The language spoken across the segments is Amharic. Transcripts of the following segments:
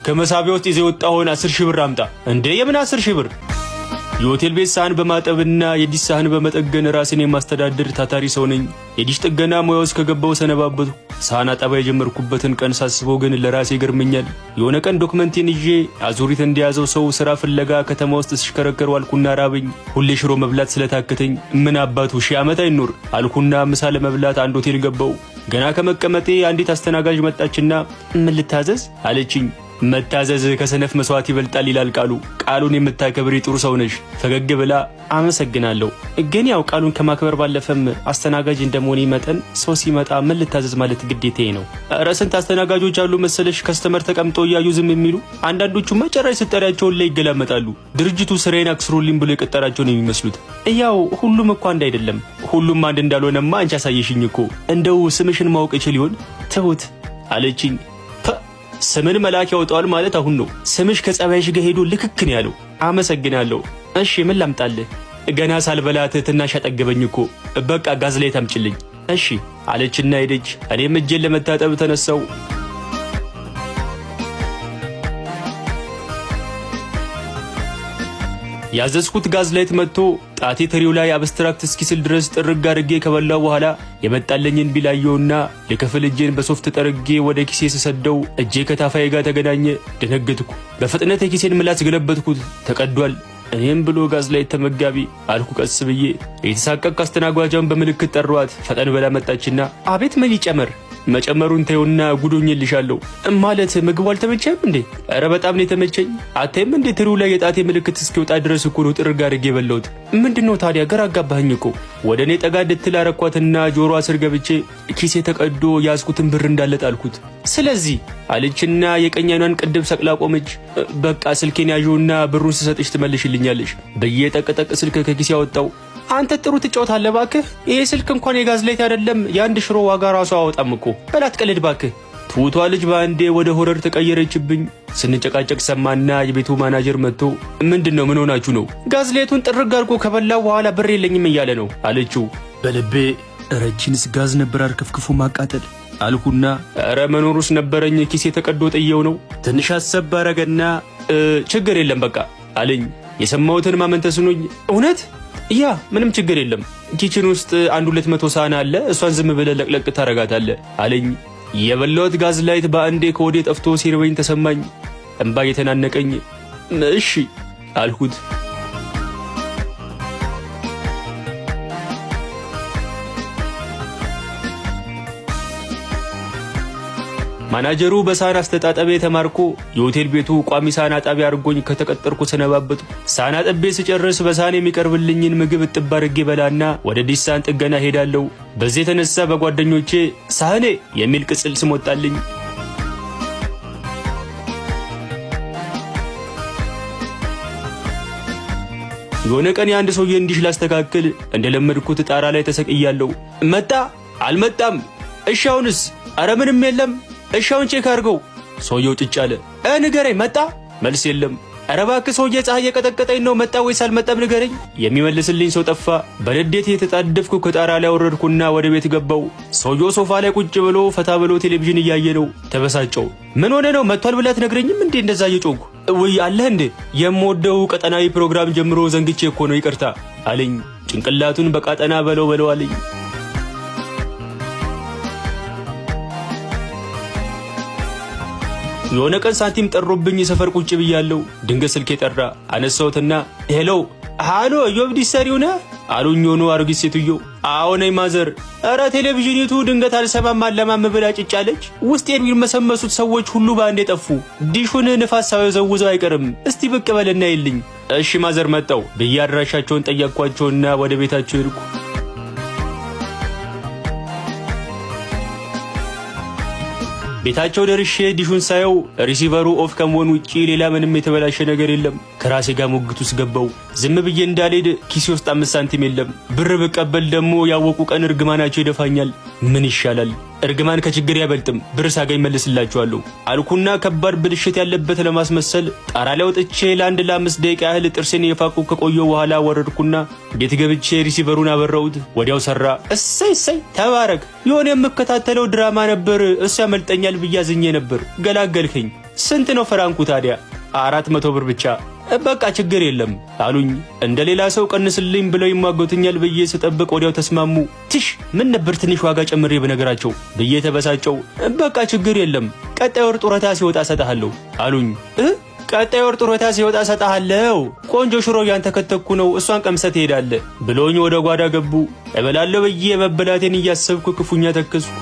ከመሳቢያ ውስጥ ይዘው የወጣውን 10,000 ብር አምጣ። እንዴ የምን 10,000 ብር? የሆቴል ቤት ሳህን በማጠብና የዲሽ ሳህን በመጠገን ራሴን የማስተዳድር ታታሪ ሰው ነኝ። የዲሽ ጥገና ሙያ ውስጥ ከገባው ሰነባበቱ። ሳህን አጠባ የጀመርኩበትን ቀን ሳስበው ግን ለራሴ ይገርመኛል። የሆነ ቀን ዶክመንቴን ይዤ አዙሪት እንደያዘው ሰው ስራ ፍለጋ ከተማ ውስጥ ሲሽከረከሩ አልኩና ራበኝ። ሁሌ ሽሮ መብላት ስለታከተኝ ምን አባቱ ሺህ ዓመት አይኖር አልኩና ምሳ ለመብላት አንድ ሆቴል ገባው። ገና ከመቀመጤ አንዲት አስተናጋጅ መጣችና ምን ልታዘዝ አለችኝ። መታዘዝ ከሰነፍ መስዋዕት ይበልጣል ይላል ቃሉ። ቃሉን የምታከብሪ ጥሩ ሰው ነሽ። ፈገግ ብላ አመሰግናለሁ፣ ግን ያው ቃሉን ከማክበር ባለፈም አስተናጋጅ እንደመሆኔ መጠን ሰው ሲመጣ ምን ልታዘዝ ማለት ግዴታዬ ነው። ኧረ ስንት አስተናጋጆች አሉ መሰለሽ ከስተመር ተቀምጠው እያዩ ዝም የሚሉ። አንዳንዶቹማ ጭራሽ ስጠሪያቸውን ላይ ይገላመጣሉ። ድርጅቱ ስራዬን አክስሮልኝ ብሎ የቀጠራቸው ነው የሚመስሉት። ያው ሁሉም እኮ አንድ አይደለም። ሁሉም አንድ እንዳልሆነማ አንቺ አሳየሽኝ እኮ። እንደው ስምሽን ማወቅ እችል ይሆን? ትሁት አለችኝ። ስምን መልአክ ያወጣዋል ማለት አሁን ነው። ስምሽ ከጸባይሽ ጋር ሄዶ ልክክ ነው ያለው። አመሰግናለሁ። እሺ ምን ላምጣልህ? ገና ሳልበላት ትናሽ አጠገበኝ እኮ። በቃ ጋዝ ላይ ታምጭልኝ። እሺ አለችና ሄደች። እኔም እጄን ለመታጠብ ተነሳው። ያዘዝኩት ጋዝ ላይት መጥቶ ጣቴ ትሪው ላይ አብስትራክት እስኪስል ድረስ ጥርግ አድርጌ ከበላው በኋላ የመጣለኝን ቢላየውና ለከፍል እጄን በሶፍት ጠርጌ ወደ ኪሴ ስሰደው እጄ ከታፋዬ ጋር ተገናኘ። ደነገጥኩ። በፍጥነት የኪሴን ምላስ ገለበጥኩት። ተቀዷል። እኔም ብሎ ጋዝ ላይት ተመጋቢ አልኩ ቀስ ብዬ። የተሳቀቅ አስተናጓጇን በምልክት ጠሯት። ፈጠን ብላ መጣችና አቤት ምን ይጨመር? መጨመሩን ተይውና ጉዶኝልሻለሁ። ማለት ምግቡ አልተመቸም እንዴ? ኧረ በጣም ነው የተመቸኝ። አታይም እንዴ ትሪው ላይ የጣቴ ምልክት እስኪወጣ ድረስ እኮ ነው ጥርግ አድርጌ የበላሁት። ምንድነው ታዲያ? ግራ አጋባኸኝ እኮ። ወደ እኔ ጠጋ እንድትል አረኳትና ጆሮዋ ስር ገብቼ ኪሴ ተቀዶ ያዝኩትን ብር እንዳለ ጣልኩት። ስለዚህ አለችና የቀኝ አይኗን ቅድም ሰቅላ ቆመች። በቃ ስልኬን ያዥውና ብሩን ስሰጥሽ ትመልሽልኛለሽ ብዬ ጠቅጠቅ ስልክ ከኪሴ ያወጣው። አንተ ጥሩ ትጫወታለህ ባክህ። ይሄ ስልክ እንኳን የጋዝ ላይት አይደለም የአንድ ሽሮ ዋጋ ራሱ አወጣም እኮ። በላት ቀልድ ባክህ። ትሁቷ ልጅ በአንዴ ወደ ሆረር ተቀየረችብኝ። ስንጨቃጨቅ ሰማና የቤቱ ማናጀር መጥቶ ምንድነው ምን ሆናችሁ ነው? ጋዝ ላይቱን ጥርግ አድርጎ ከበላው በኋላ ብር የለኝም እያለ ነው አለችው። በልቤ ረቺንስ ጋዝ ነበር አርከፍክፎ ማቃጠል አልኩና ኧረ መኖሩስ ነበረኝ ኪሴ ተቀዶ ጥየው ነው። ትንሽ አሰብ አረገና ችግር የለም በቃ አለኝ። የሰማሁትን ማመን ተስኖኝ እውነት ያ ምንም ችግር የለም ኪችን ውስጥ 100-200 ሳህን አለ፣ እሷን ዝም ብለህ ለቅለቅ ታረጋታለህ አለኝ። የበላሁት ጋዝ ላይት በአንዴ ከወዴ ጠፍቶ ሲርበኝ ተሰማኝ። እንባ የተናነቀኝ እሺ አልኩት። ማናጀሩ በሳህን አስተጣጠቤ ተማርኮ የሆቴል ቤቱ ቋሚ ሳህን አጣቢ አድርጎኝ ከተቀጠርኩ ሰነባበቱ። ሳህን አጥቤ ስጨርስ በሳህን የሚቀርብልኝን ምግብ እጥብ አድርጌ በላና ወደ ዲሽ ሳህን ጥገና ሄዳለሁ። በዚህ የተነሳ በጓደኞቼ ሳህኔ የሚል ቅጽል ስም ወጣልኝ። የሆነ ቀን የአንድ ሰውዬ እንዲሽ ላስተካክል እንደለመድኩት ጣራ ላይ ተሰቅያለሁ። መጣ አልመጣም? እሺ አሁንስ? ኧረ ምንም የለም። እሺ አሁን ቼክ አድርገው። ሰውየው ጭጭ አለ። ንገረኝ መጣ? መልስ የለም። ኧረ እባክህ ሰውዬ ፀሐይ የቀጠቀጠኝ ነው። መጣ ወይስ አልመጣም ንገረኝ። የሚመልስልኝ ሰው ጠፋ። በንዴት የተጣደፍኩ ከጣራ ላይ ወረድኩና ወደ ቤት ገባው። ሰውየው ሶፋ ላይ ቁጭ ብሎ ፈታ ብሎ ቴሌቪዥን እያየ ነው። ተበሳጨው። ምን ሆነ ነው? መጥቷል ብለህ አትነግረኝም እንዴ? እንደዛ እየጮኩ ወይ አለህ እንዴ? የምወደው ቀጠናዊ ፕሮግራም ጀምሮ ዘንግቼ እኮ ነው ይቅርታ አለኝ። ጭንቅላቱን በቃጠና በለው አለኝ። የሆነ ቀን ሳንቲም ጠሮብኝ ሰፈር ቁጭ ብያለሁ። ድንገት ስልኬ ጠራ። አነሳሁትና ሄሎ ሃሎ ኢዮብ ዲሰሪው ነህ አሉኝ። ሆኖ አሮጊት ሴትዮ። አዎ ነኝ ማዘር። ኧረ ቴሌቪዥኒቱ ድንገት አልሰማም አለማም ብላ ጭጫለች። ውስጥ የሚመሰመሱት ሰዎች ሁሉ በአንዴ ጠፉ። ዲሹን ንፋስ ሳይወዘውዘው አይቀርም። እስቲ ብቅ በልና ይልኝ። እሺ ማዘር መጣው ብዬ አድራሻቸውን ጠየቅኳቸውና ወደ ቤታቸው ሄድኩ። ቤታቸው ደርሼ ዲሹን ሳየው ሪሲቨሩ ኦፍ ከመሆን ውጪ ሌላ ምንም የተበላሸ ነገር የለም። ከራሴ ጋር ሞግት ውስጥ ገባው። ዝም ብዬ እንዳልሄድ ኪሴ ውስጥ 5 ሳንቲም የለም። ብር ብቀበል ደግሞ ያወቁ ቀን እርግማናቸው ይደፋኛል። ምን ይሻላል? እርግማን ከችግር ያበልጥም። ብር ሳገኝ መልስላችኋለሁ አልኩና ከባድ ብልሽት ያለበት ለማስመሰል ጣራ ላይ ወጥቼ ለ5 ደቂቃ ያህል ጥርሴን የፋቁ ከቆየው በኋላ ወረድኩና ቤት ገብቼ ሪሲቨሩን አበራሁት። ወዲያው ሰራ። እሰይ ተባረክ። የሆነ የምከታተለው ድራማ ነበር፣ እሱ ያመልጠኛል ብዬ አዝኜ ነበር። ገላገልከኝ። ስንት ነው ፍራንኩ ታዲያ? 400 ብር ብቻ። በቃ ችግር የለም አሉኝ። እንደሌላ ሰው ቀንስልኝ ብለው ይሟገቱኛል ብዬ ስጠብቅ ወዲያው ተስማሙ። ትሽ ምን ነበር ትንሽ ዋጋ ጨምሬ በነገራቸው ብዬ ተበሳጨው። በቃ ችግር የለም ቀጣይ ወር ጡረታ ሲወጣ ሰጣለሁ አሉኝ። ቀጣይ ወር ጡረታ ሲወጣ ሰጣለሁ፣ ቆንጆ ሽሮ ያንተከተኩ ነው እሷን ቀምሰህ ትሄዳለህ ብሎኝ ወደ ጓዳ ገቡ። እበላለሁ ብዬ መበላቴን እያሰብኩ ክፉኛ ተከስኩ።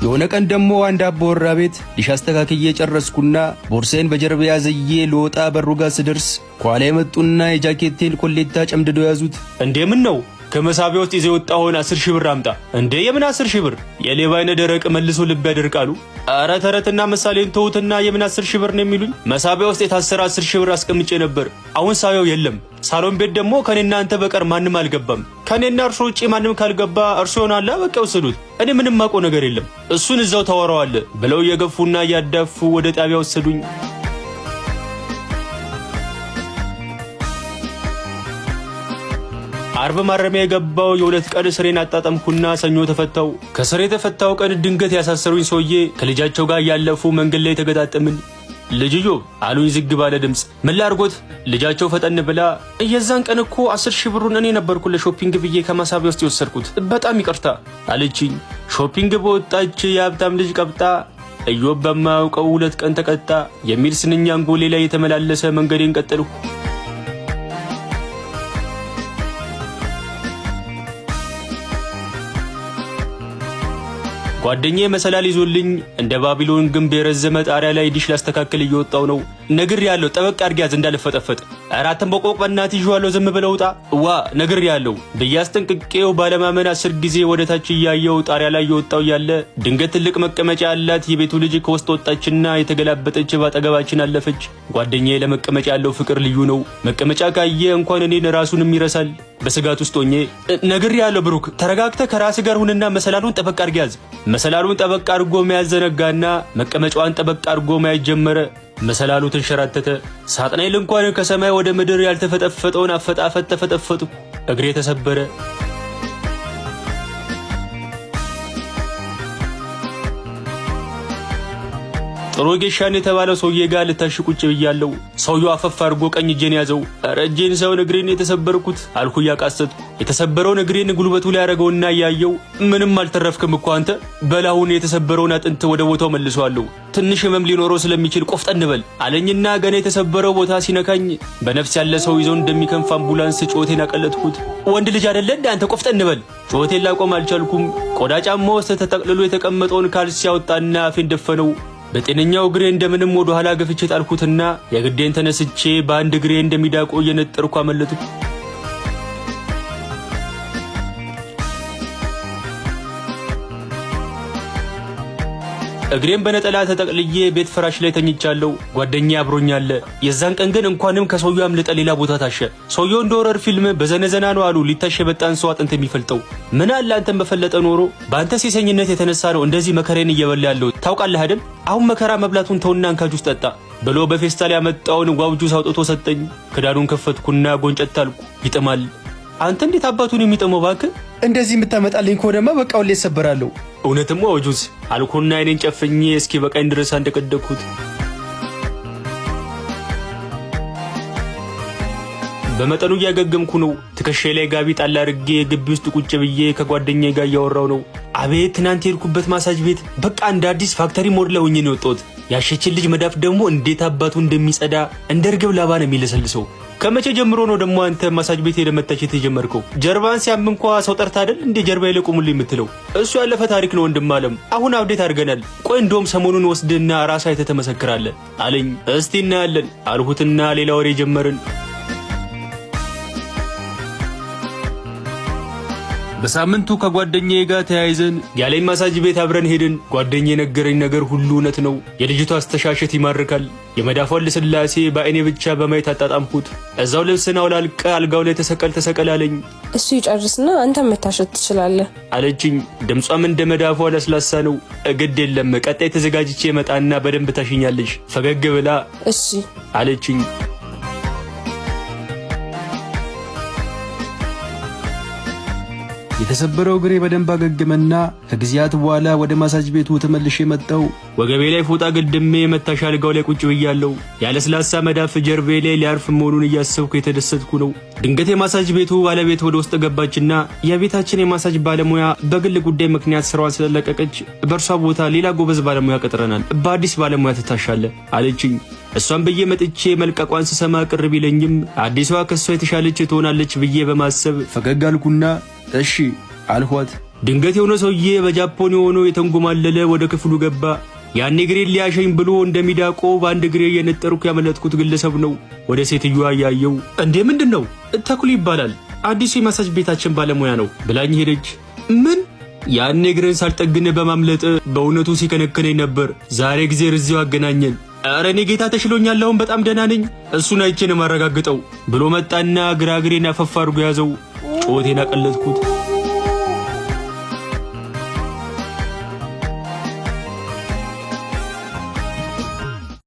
የሆነ ቀን ደግሞ አንድ አባወራ ቤት ዲሽ አስተካክዬ ጨረስኩና ቦርሳዬን በጀርባ ያዘዬ ልወጣ በሩ ጋር ስደርስ ከኋላ የመጡና የጃኬቴን ኮሌታ ጨምድደው ያዙት። እንዴ ምን ነው? ከመሳቢያ ውስጥ ይዘው የወጣውን 10,000 ብር አምጣ። እንዴ የምን 10,000 ብር? የሌባ አይነ ደረቅ መልሶ ልብ ያደርቃሉ። አረ ተረትና ምሳሌን ተውትና የምን 10,000 ብር ነው የሚሉኝ? መሳቢያ ውስጥ የታሰረ 10,000 ብር አስቀምጬ ነበር። አሁን ሳየው የለም። ሳሎን ቤት ደግሞ ከኔና አንተ በቀር ማንም አልገባም። ከኔና እርሶ ውጪ ማንም ካልገባ እርሶ ይሆናል በቃ ወሰዱት። እኔ ምንም ማውቀው ነገር የለም። እሱን እዛው ታወራዋለህ ብለው እየገፉና እያዳፉ ወደ ጣቢያ ወሰዱኝ። አርብ ማረሚያ የገባው የ2 ቀን እስሬን አጣጣምኩና ሰኞ ተፈታው። ከስሬ የተፈታው ቀን ድንገት ያሳሰሩኝ ሰውዬ ከልጃቸው ጋር ያለፉ መንገድ ላይ ተገጣጠምን። ልጅዮ አሉኝ ዝግ ባለ ድምፅ። ምን ላርጎት? ልጃቸው ፈጠን ብላ የዛን ቀን እኮ 10,000 ብሩን እኔ ነበርኩ ለሾፒንግ ብዬ ከማሳቢያ ውስጥ የወሰድኩት በጣም ይቅርታ አለችኝ። ሾፒንግ በወጣች የሀብታም ልጅ ቀብጣ እዮብ በማያውቀው 2 ቀን ተቀጣ የሚል ስንኛ አንጎሌ ላይ የተመላለሰ መንገዴን ቀጠልኩ። ጓደኛዬ መሰላል ይዞልኝ እንደ ባቢሎን ግንብ የረዘመ ጣሪያ ላይ ዲሽ ላስተካክል እየወጣው ነው። ነግሬያለሁ ጠበቅ አድርጊ ያዝ እንዳልፈጠፈጥ። አራተም በቆቅ በእናትህ ይዤዋለሁ ዝም ብለው ውጣ ዋ ነግሬያለሁ ብዬ አስጠንቅቄው ባለማመን 10 ጊዜ ወደ ታች እያየው ጣሪያ ላይ እየወጣው ያለ ድንገት ትልቅ መቀመጫ ያላት የቤቱ ልጅ ከውስጥ ወጣችና የተገላበጠች ባጠገባችን አለፈች። ጓደኛዬ ለመቀመጫ ያለው ፍቅር ልዩ ነው። መቀመጫ ካየ እንኳን እኔን ራሱንም ይረሳል። በስጋት ውስጥ ሆኜ ነግሬያለሁ ብሩክ ተረጋግተህ ከራስ ጋር ሁንና መሰላሉን ጠበቅ አድርጊ ያዝ። መሰላሉን ጠበቅ አድርጎ መያዝ ዘነጋና መቀመጫዋን ጠበቅ አድርጎ መያዝ ጀመረ። መሰላሉ ተንሸራተተ። ሳጥናኤል እንኳን ከሰማይ ወደ ምድር ያልተፈጠፈጠውን አፈጣፈጥ ተፈጠፈጡ። እግሬ ተሰበረ። ጥሩ ጌሻን የተባለው ሰውዬ ጋር ልታሽ ቁጭ ብያለሁ። ሰውዬው አፈፍ አድርጎ ቀኝ እጄን ያዘው። ኧረ እጄን ሳይሆን እግሬን የተሰበርኩት አልኩ እያቃሰጥኩ። የተሰበረውን እግሬን ጉልበቱ ላይ ያደረገውና እያየው ምንም አልተረፍክም እኮ አንተ። በላሁን የተሰበረውን አጥንት ወደ ቦታው መልሰዋለሁ። ትንሽ ህመም ሊኖረው ስለሚችል ቆፍጠን በል አለኝና ገና የተሰበረው ቦታ ሲነካኝ በነፍስ ያለ ሰው ይዞ እንደሚከንፍ አምቡላንስ ጮቴን አቀለጥኩት። ወንድ ልጅ አይደለ እንደ አንተ ቆፍጠን በል። ጮቴን ላቆም አልቻልኩም። ቆዳ ጫማ ውስጥ ተጠቅልሎ የተቀመጠውን ካልሲ ያወጣና አፌን ደፈነው። በጤነኛው እግሬ እንደምንም ወደ ኋላ ገፍቼ ጣልኩትና የግዴን ተነስቼ በአንድ እግሬ እንደሚዳቆ እየነጠርኩ አመለጥኩ። እግሬን በነጠላ ተጠቅልዬ ቤት ፍራሽ ላይ ተኝቻለሁ። ጓደኛዬ አብሮኛል። የዛን ቀን ግን እንኳንም ከሰውየው አምልጠ ሌላ ቦታ ታሸ። ሰውየው እንደ ሆረር ፊልም በዘነዘና ነው አሉ ሊታሽ የመጣን ሰው አጥንት የሚፈልጠው። ምን አለ አንተን በፈለጠ ኖሮ። በአንተ ሴሰኝነት የተነሳ ነው እንደዚህ መከሬን እየበላ ያለው ታውቃለህ አይደል? አሁን መከራ መብላቱን ተውና አንካ ጁስ ጠጣ ብሎ በፌስታል ያመጣውን ዋው ጁስ አውጥቶ ሰጠኝ። ክዳኑን ከፈትኩና ጎንጨት አልኩ። ይጥማል። አንተ እንዴት አባቱን የሚጥመው ባክህ? እንደዚህ የምታመጣልኝ ከሆነማ በቃ ሁሌ እሰበራለሁ። እውነትም ዋው ጁስ አልኩና አይኔን ጨፍኜ እስኪ በቃኝ ድረስ እንደቀደኩት። በመጠኑ እያገገምኩ ነው። ትከሻዬ ላይ ጋቢ ጣል አድርጌ ግቢ ውስጥ ቁጭ ብዬ ከጓደኛዬ ጋር እያወራው ነው። አቤት ትናንት የሄድኩበት ማሳጅ ቤት በቃ እንደ አዲስ ፋክተሪ ሞዴል ሆኜ ነው የወጣሁት። ያሸችን ልጅ መዳፍ ደግሞ እንዴት አባቱ እንደሚጸዳ እንደ ርግብ ላባ ነው የሚለሰልሰው። ከመቼ ጀምሮ ነው ደግሞ አንተ ማሳጅ ቤት ሄደህ መታቸት የጀመርከው? ጀርባን ሲያም እንኳ ሰው ጠርታ አይደል እንዴ ጀርባዬ ላይ ቁሙልኝ የምትለው? እሱ ያለፈ ታሪክ ነው ወንድም አለም። አሁን አብዴት አድርገናል። ቆይ እንደውም ሰሞኑን ወስድና ራስህ አይተህ ተመሰክራለህ አለኝ። እስቲ እናያለን አልሁትና ሌላ ወሬ ጀመርን። በሳምንቱ ከጓደኛዬ ጋር ተያይዘን ያለኝ ማሳጅ ቤት አብረን ሄድን። ጓደኛዬ የነገረኝ ነገር ሁሉ እውነት ነው። የልጅቷ አስተሻሸት ይማርካል። የመዳፏን ልስላሴ በአይኔ ብቻ በማየት አጣጣምኩት። እዛው ልብስን አውላልቀ አልጋው ላይ ተሰቀል አለኝ። እሱ ይጨርስና አንተ መታሸት ትችላለህ አለችኝ። ድምጿም እንደ መዳፏ ለስላሳ ነው። ግድ የለም ቀጣይ ተዘጋጅቼ መጣና በደንብ ታሽኛለሽ ፈገግ ብላ እሺ አለችኝ። የተሰበረው እግሬ በደንብ አገገመና ከጊዜያት በኋላ ወደ ማሳጅ ቤቱ ተመልሼ መጣሁ። ወገቤ ላይ ፎጣ ገድሜ መታሻ አልጋው ላይ ቁጭ ብያለሁ። ያለ ስላሳ መዳፍ ጀርቤ ላይ ሊያርፍ መሆኑን እያሰብኩ የተደሰትኩ ነው። ድንገት የማሳጅ ቤቱ ባለቤት ወደ ውስጥ ገባችና የቤታችን የማሳጅ ባለሙያ በግል ጉዳይ ምክንያት ስራዋን ስለለቀቀች በእርሷ ቦታ ሌላ ጎበዝ ባለሙያ ቀጥረናል፣ በአዲስ ባለሙያ ትታሻለ አለችኝ። እሷን ብዬ መጥቼ መልቀቋን ስሰማ ቅር ቢለኝም አዲሷ ከሷ የተሻለች ትሆናለች ብዬ በማሰብ ፈገግ አልኩና እሺ አልኋት። ድንገት የሆነ ሰውዬ በጃፖን የሆነ የተንጎማለለ ወደ ክፍሉ ገባ። ያኔ ግሬን ሊያሸኝ ብሎ እንደሚዳቆ በአንድ ግሬ የነጠርኩ ያመለጥኩት ግለሰብ ነው። ወደ ሴትዮዋ ያየው እንዴ ምንድነው? ተክሉ ይባላል፣ አዲሱ የማሳጅ ቤታችን ባለሙያ ነው ብላኝ ሄደች። ምን? ያኔ ግሬን ሳልጠግን በማምለጥ በእውነቱ ሲከነከነኝ ነበር። ዛሬ ጊዜ ርዚው አገናኘን። ኧረ እኔ ጌታ ተሽሎኛል፣ አሁን በጣም ደህና ነኝ፣ እሱን አይቼ ነው የማረጋግጠው ብሎ መጣና ግራግሬን አፈፍ አድርጎ ያዘው። ጮቴን አቀለጥኩት።